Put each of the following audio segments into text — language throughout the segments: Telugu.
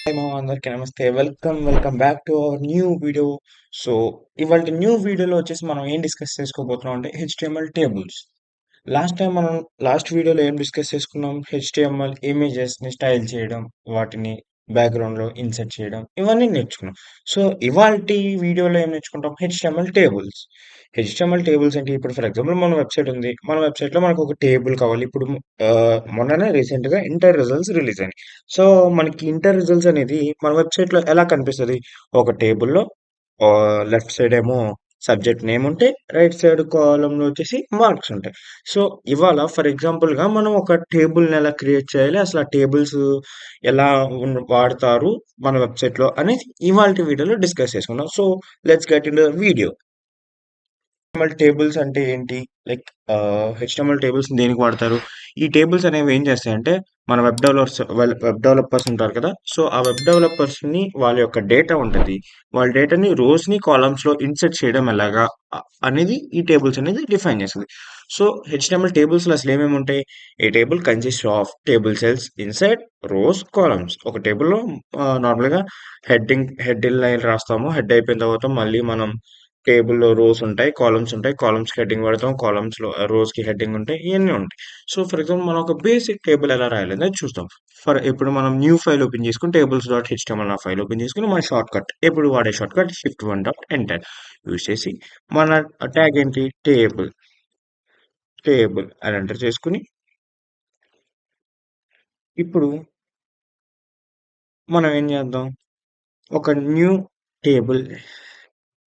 హాయ్ మామ అందరికీ నమస్తే. Welcome back to our new video. So, ఇవాల్టి న్యూ వీడియోలో వచ్చేసి మనం ఏం డిస్కస్ చేసుకోబోతున్నాం అంటే హెచ్టీఎంఎల్ టేబుల్స్. లాస్ట్ టైం మనం లాస్ట్ వీడియోలో ఏం డిస్కస్ చేసుకున్నాం? హెచ్టీఎంఎల్ ఇమేజెస్‌ని స్టైల్ చేయడం, వాటిని బ్యాక్‌గ్రౌండ్‌లో ఇన్సర్ట్ చేయడం ఇవన్నీ నేర్చుకున్నాం. సో, ఇవాల్టి వీడియోలో ఏం నేర్చుకుంటాం? HTML tables. హెచ్టీఎంఎల్ టేబుల్స్ అంటే ఇప్పుడు ఫర్ ఎగ్జాంపుల్ మన వెబ్‌సైట్ ఉంది. మన వెబ్‌సైట్‌లో మనకు ఒక టేబుల్ కావాలి. ఇప్పుడు మొన్ననే రీసెంట్‌గా ఇంటర్ రిజల్ట్స్ రిలీజ్ అయినాయి. సో, మనకి ఇంటర్ రిజల్ట్స్ అనేది మన వెబ్‌సైట్‌లో ఎలా కనిపిస్తది? ఒక టేబుల్‌లో లెఫ్ట్ సైడ్ ఏమో సబ్జెక్ట్ నేమ్ ఉంటే, రైట్ సైడ్ కాలమ్‌లో వచ్చేసి మార్క్స్ ఉంటాయి. సో, ఇవాళ ఫర్ ఎగ్జాంపుల్‌గా మనం ఒక టేబుల్‌ని ఎలా క్రియేట్ చేయాలి? అసలు ఆ టేబుల్స్ ఎలా వాడతారు మన వెబ్‌సైట్‌లో అనేది ఇవాల్టి వీడియోలో డిస్కస్ చేసుకుందాం. So, let's get into the video. HTML tables అంటే ఏంటి? లైక్ హెచ్టీఎంఎల్ టేబుల్స్ దేనికి వాడతారు? ఈ టేబుల్స్ అనేవి ఏం చేస్తాయంటే, మన వెబ్ డెవలపర్స్ ఉంటారు కదా! సో, ఆ వెబ్ డెవలపర్స్‌ని వాళ్ళ యొక్క డేటా ఉంటది. వాళ్ళ డేటాని రోస్‌ని, కాలమ్స్‌లో ఇన్సర్ట్ చేయడం ఎలాగా అనేది ఈ టేబుల్స్ అనేది డిఫైన్ చేస్తది. సో, హెచ్టీఎంఎల్ టేబుల్స్‌లో అసలు ఏమేమి ఉంటాయి? A table consists of table cells inside rows, columns. ఒక టేబుల్‌లో నార్మల్‌గా హెడ్ లైన్ రాస్తాము. హెడ్ అయిపోయిన తర్వాత మళ్ళీ మనం టేబుల్‌లో రోస్ ఉంటాయి. కాలమ్స్ ఉంటాయి. కాలమ్స్‌కి హెడ్డింగ్ పెడతాం. కాలమ్స్‌లో రోస్‌కి హెడ్డింగ్ ఉంటాయి. ఇయన్నీ ఉంటాయి. సో, ఫర్ ఎగ్జాంపుల్ మనం ఒక బేసిక్ టేబుల్ ఎలా రాయాలనేది చూద్దాం. ఇప్పుడు మనం న్యూ ఫైల్ ఓపెన్ చేసుకొని టేబుల్స్ డాట్ హెచ్టీఎంఎల్ ఆ ఫైల్ ఓపెన్ చేసుకొని మన షార్ట్‌కట్ ఎప్పుడు వాడే shortcut Shift1 dot enter use చేసి మన ట్యాగ్ ఏంటి టేబుల్ అని ఎంటర్ చేసుకొని ఇప్పుడు మనం ఏం చేద్దాం? ఒక న్యూ టేబుల్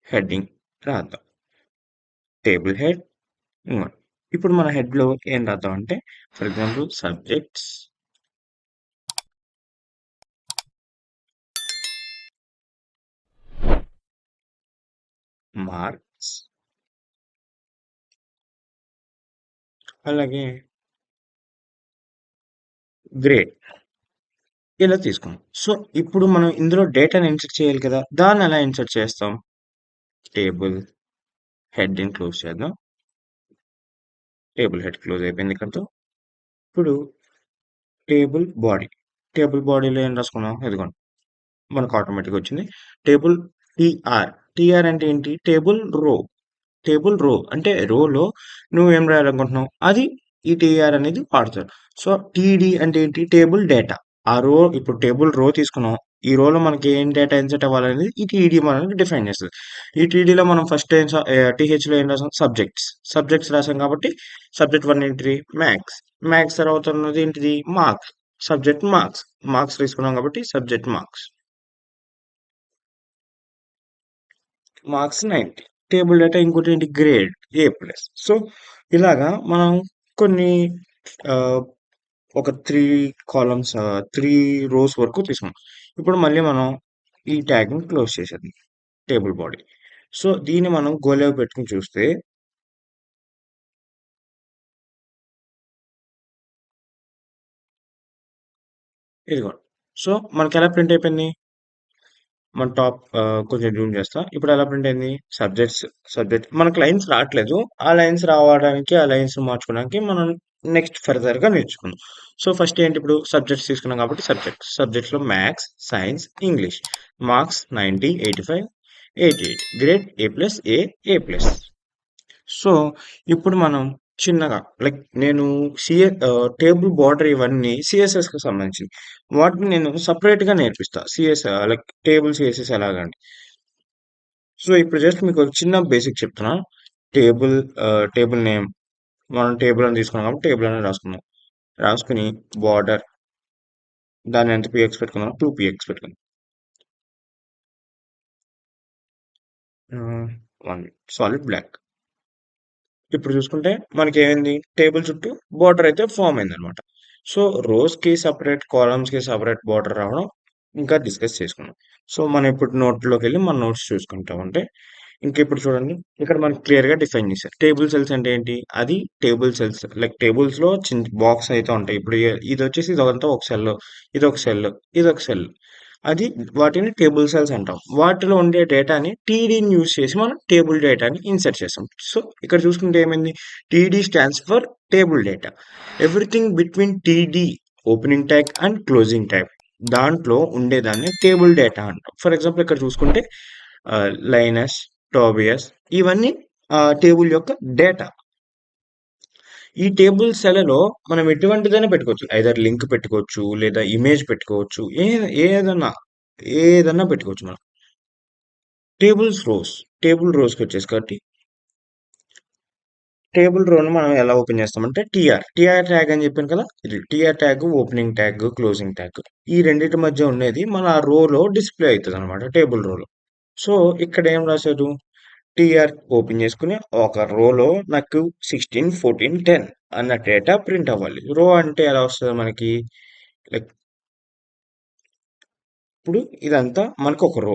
హెడ్డింగ్ రాద్దాం. టేబుల్ హెడ్ ఇదిగోండి. ఇప్పుడు మన హెడ్‌లో ఏం రాద్దాం అంటే ఫర్ ఎగ్జాంపుల్ సబ్జెక్ట్స్ మార్క్స్ అలాగే గ్రేడ్ ఇలా తీసుకున్నాం. సో, ఇప్పుడు మనం ఇందులో డేటాని ఇన్సర్ట్ చేయాలి కదా! దాన్ని ఎలా ఇన్సర్ట్ చేస్తాం? టేబుల్ హెడ్‌ని క్లోజ్ చేద్దాం. టేబుల్ హెడ్ క్లోజ్ అయిపోయింది ఇక్కడితో. ఇప్పుడు టేబుల్ బాడీ. టేబుల్ బాడీలో ఏం రాసుకున్నాం? ఇదిగోండి. మనకు ఆటోమేటిక్‌గా వచ్చింది. Table TR. టీఆర్ అంటే ఏంటి? టేబుల్ రో అంటే రోలో నువ్వేం రాయాలనుకుంటున్నావు అది ఈ టీఆర్ అనేది వాడతారు. సో టీడీ అంటే ఏంటి టేబుల్ డేటా ఆ రో ఇప్పుడు టేబుల్ రో తీసుకున్నాం ఈ రోలో మనకి ఏం డేటా ఇన్సర్ట్ అవ్వాలనేది ఈ టీడీ మనకి డిఫైన్ చేస్తుంది. ఈ టీడీలో మనం ఫస్ట్ టీహెచ్లో ఏం రాసాం సబ్జెక్ట్స్ రాసాం కాబట్టి సబ్జెక్ట్ 1 ఏంటిది మ్యాథ్స్ తర్వాత ఉన్నది ఏంటిది మార్క్స్ సబ్జెక్ట్ మార్క్స్ తీసుకున్నాం కాబట్టి సబ్జెక్ట్ మార్క్స్ 90 టేబుల్ డేటా ఇంకోటి ఏంటి గ్రేడ్ A+. సో ఇలాగా మనం కొన్ని ఒక 3 రోస్ వరకు తీసుకున్నాం. ఇప్పుడు మళ్ళీ మనం ఈ ట్యాగ్‌ని క్లోజ్ చేసేద్దాం. Table body. సో దీన్ని మనం గోలేవ్ పెట్టుకొని చూస్తే ఇదిగోండి. సో మనకెలా ప్రింట్ అయిపోయింది? మన కొంచెం జూమ్ చేస్తా. ఇప్పుడు ఎలా ప్రింట్ అయింది? సబ్జెక్ట్ మనకు లైన్స్ రావట్లేదు. ఆ లైన్స్ రావడానికి, ఆ లైన్స్ మార్చుకోవడానికి మనం నెక్స్ట్ ఫర్దర్‌గా నేర్చుకుందాం. సో, ఫస్ట్ ఏంటి ఇప్పుడు సబ్జెక్ట్స్ తీసుకున్నాం కాబట్టి సబ్జెక్ట్స్‌లో maths, science, English. Marks 90, 85, 88. Grade A plus. So, ఇప్పుడు మనం చిన్నగా లైక్ నేను టేబుల్ బార్డర్ ఇవన్నీ సీఎస్ఎస్‌కి సంబంధించినయి. వాటిని నేను సెపరేట్‌గా నేర్పిస్తా. లైక్ టేబుల్ సీఎస్ఎస్ ఎలాగండి. సో, ఇప్పుడు జస్ట్ మీకు ఒక చిన్న బేసిక్ చెప్తున్నా. టేబుల్ టేబుల్ నేమ్ మనం టేబుల్ అని తీసుకున్నాం కాబట్టి టేబుల్ అని రాసుకుందాం. రాసుకొని బార్డర్ దాన్ని ఎంత పీఎక్స్ పెట్టుకుందాం 2 పీఎక్స్ పెట్టుకుందాం. 1 సాలిడ్ బ్లాక్. ఇప్పుడు చూసుకుంటే మనకేమైంది టేబుల్ చుట్టూ బార్డర్ అయితే ఫామ్ అయిందనమాట. సో రోస్‌కి సెపరేట్, కాలమ్స్‌కి సెపరేట్ బార్డర్ రావడం ఇంకా డిస్కస్ చేసుకున్నాం. సో మనం ఇప్పుడు నోట్‌లోకెళ్ళి మన నోట్స్ చూసుకుంటామంటే ఇంక ఇప్పుడు చూడండి ఇక్కడ మనకి క్లియర్‌గా డిఫైన్ చేశారు. టేబుల్ సెల్స్ అంటే ఏంటి? అది టేబుల్ సెల్స్ లైక్ టేబుల్స్‌లో బాక్స్ అయితే ఉంటాయి. ఇప్పుడు ఇదొచ్చేసి ఇదంతా ఒక సెల్, ఇదొక సెల్, ఇదొక సెల్. అది వాటిని టేబుల్ సెల్స్ అంటాం. వాటిలో ఉండే డేటాని టీడీని యూజ్ చేసి మనం టేబుల్ డేటాని ఇన్సర్ట్ చేస్తాం. సో ఇక్కడ చూసుకుంటే ఏమైంది? TD stands for table data. Everything between TD opening tag and closing tag. దాంట్లో ఉండేదాన్ని టేబుల్ డేటా అంటాం. ఫర్ ఎగ్జాంపుల్ ఇక్కడ చూసుకుంటే లైనస్, టోబియస్ ఇవన్నీ టేబుల్ యొక్క డేటా. ఈ టేబుల్ సెలలో మనం ఎటువంటిదైనా పెట్టుకోవచ్చు. ఐదర్ లింక్ పెట్టుకోవచ్చు, లేదా ఇమేజ్ పెట్టుకోవచ్చు. ఏదన్నా ఏదన్నా పెట్టుకోవచ్చు మనం. టేబుల్ రోస్‌కి వచ్చేసి కాబట్టి టేబుల్ రోను మనం ఎలా ఓపెన్ చేస్తామంటే టీఆర్ ట్యాగ్ అని చెప్పాను కదా! ఇది TR tag, opening tag, closing tag. ఈ రెండిటి మధ్య ఉండేది మన రోలో డిస్‌ప్లే అయితదనమాట టేబుల్ రోలో. సో, ఇక్కడ ఏం రాశారు? టీఆర్ ఓపెన్ చేసుకొని ఒక రోలో నాకు 16, 14, 10 అన్న డేటా ప్రింట్ అవ్వాలి. రో అంటే ఎలా వస్తది మనకి? లైక్ ఇప్పుడు ఇదంతా మనకు ఒక రో.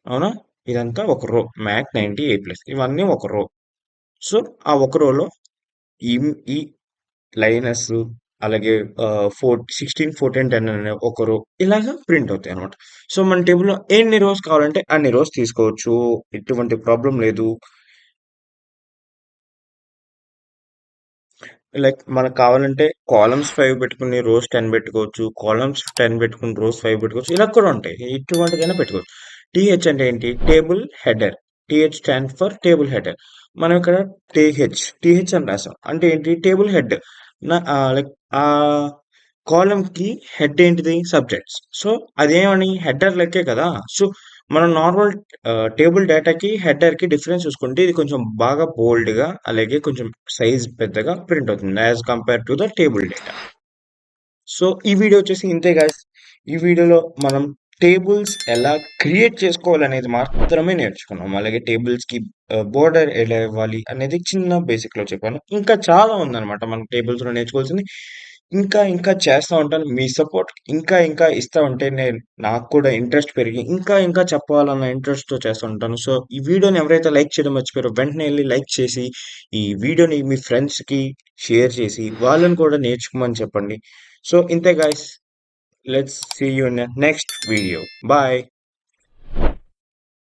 అవునా? ఇదంతా ఒక రో. Max 90 A+. ఇవన్నీ ఒక రో. సో, ఆ ఒక రోలో ఈ ఈ లైనస్ అలాగే 16, 14, 10 అనే ఒక రో ఇలాగా ప్రింట్ అవుతాయన్నమాట. సో, మన టేబుల్‌లో ఎన్ని రోస్ కావాలంటే అన్ని రోస్ తీసుకోవచ్చు. ఎటువంటి ప్రాబ్లమ్ లేదు. లైక్ మనకు కావాలంటే కాలమ్స్ 5 పెట్టుకుని రోస్ 10 పెట్టుకోవచ్చు. కాలమ్స్ 10 పెట్టుకుని రోస్ 5 పెట్టుకోవచ్చు. ఇలా కూడా ఉంటాయి. ఎటువంటిదైనా పెట్టుకోవచ్చు. టీహెచ్ అంటే ఏంటి? Table header. TH stand for table header. మనం ఇక్కడ టీహెచ్ అని రాసాం. అంటే ఏంటి? Table head. లైక్ ఆ కాలమ్‌కి హెడ్ ఏంటిది? సబ్జెక్ట్స్. సో, అదేమని హెడర్ లెక్కే కదా! సో, మనం నార్మల్ టేబుల్ డేటాకి, హెడర్‌కి డిఫరెన్స్ చూసుకుంటే ఇది కొంచెం బాగా బోల్డ్‌గా అలాగే కొంచెం సైజ్ పెద్దగా ప్రింట్ అవుతుంది. As compare to the table data. So, ఈ వీడియో వచ్చేసి ఇంతే గైస్. ఈ వీడియోలో మనం టేబుల్స్ ఎలా క్రియేట్ చేసుకోవాలనేది మాత్రమే నేర్చుకున్నాం. అలాగే టేబుల్స్‌కి బోర్డర్ ఎలా ఇవ్వాలి అనేది చిన్న బేసిక్‌లో చెప్పాను. ఇంకా చాలా ఉందన్నమాట మనం టేబుల్స్‌లో నేర్చుకోవాల్సింది. ఇంకా చేస్తా ఉంటాను. మీ సపోర్ట్ ఇంకా ఇస్తా ఉంటే నాకు కూడా ఇంట్రెస్ట్ పెరిగి ఇంకా చెప్పాలన్న ఇంట్రెస్ట్‌తో చేస్తూ ఉంటాను. సో, ఈ వీడియోని ఎవరైతే లైక్ చేయడం మర్చిపోయారో వెంటనే ఎళ్లి లైక్ చేసి, ఈ వీడియోని మీ ఫ్రెండ్స్‌కి షేర్ చేసి, వాళ్ళని కూడా నేర్చుకోమని చెప్పండి. So, inte guys, let's see you in the next video. Bye.